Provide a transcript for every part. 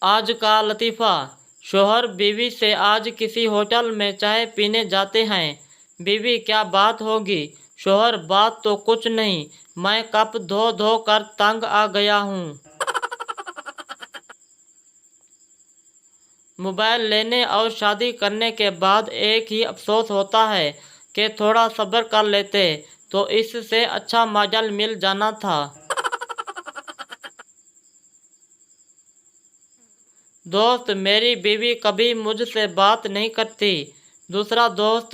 आज का लतीफ़ा। शौहर बीवी से आज किसी होटल में चाय पीने जाते हैं। बीवी क्या बात होगी? शौहर बात तो कुछ नहीं, मैं कप धो धो कर तंग आ गया हूँ। मोबाइल लेने और शादी करने के बाद एक ही अफसोस होता है कि थोड़ा सब्र कर लेते तो इससे अच्छा मॉडल मिल जाना था। दोस्त, मेरी बीवी कभी मुझसे बात नहीं करती। दूसरा दोस्त,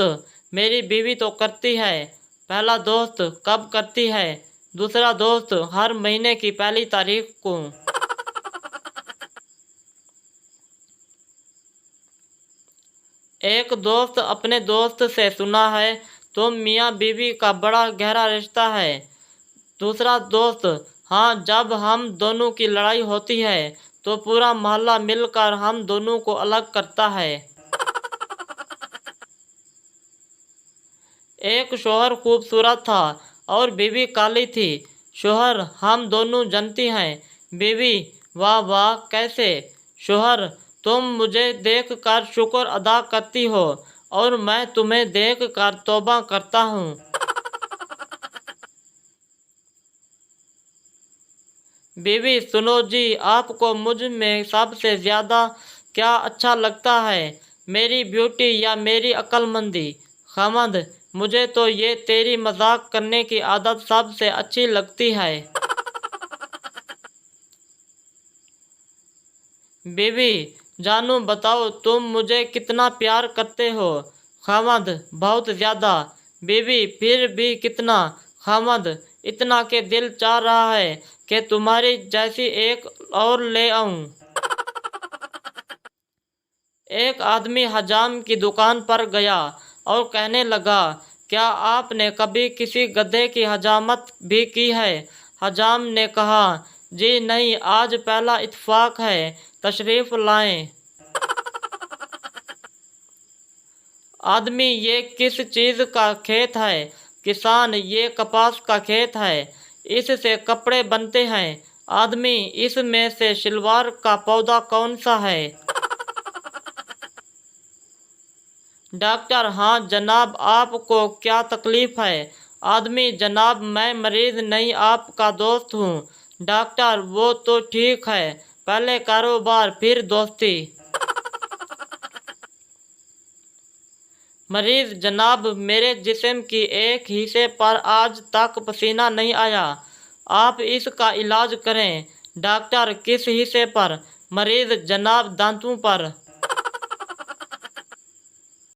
मेरी बीवी तो करती है। पहला दोस्त, कब करती है? दूसरा दोस्त, हर महीने की पहली तारीख को। एक दोस्त अपने दोस्त से सुना है तुम मियाँ बीवी का बड़ा गहरा रिश्ता है। दूसरा दोस्त, हाँ, जब हम दोनों की लड़ाई होती है तो पूरा मोहल्ला मिलकर हम दोनों को अलग करता है। एक शौहर खूबसूरत था और बीवी काली थी। शौहर, हम दोनों जनती हैं। बीवी, वाह वाह, कैसे? शौहर, तुम मुझे देखकर शुक्र अदा करती हो और मैं तुम्हें देखकर तौबा करता हूँ। बीवी, सुनो जी, आपको मुझ में सबसे ज़्यादा क्या अच्छा लगता है, मेरी ब्यूटी या मेरी अक्लमंदी? खामद, मुझे तो ये तेरी मजाक करने की आदत सबसे अच्छी लगती है। बीवी, जानू बताओ तुम मुझे कितना प्यार करते हो? खामद, बहुत ज़्यादा। बीवी, फिर भी कितना? खामद, इतना के दिल चाह रहा है कि तुम्हारी जैसी एक और ले आऊं। एक आदमी हजाम की दुकान पर गया और कहने लगा, क्या आपने कभी किसी गधे की हजामत भी की है? हजाम ने कहा, जी नहीं, आज पहला इत्तेफाक है, तशरीफ लाएं। आदमी, ये किस चीज़ का खेत है? किसान, ये कपास का खेत है, इससे कपड़े बनते हैं। आदमी, इसमें से सिलवार का पौधा कौन सा है? डॉक्टर, हाँ जनाब, आपको क्या तकलीफ़ है? आदमी, जनाब, मैं मरीज़ नहीं, आपका दोस्त हूँ। डॉक्टर, वो तो ठीक है, पहले कारोबार फिर दोस्ती। मरीज़, जनाब, मेरे जिस्म की एक हिस्से पर आज तक पसीना नहीं आया, आप इसका इलाज करें। डॉक्टर, किस हिस्से पर? मरीज़, जनाब, दांतों पर।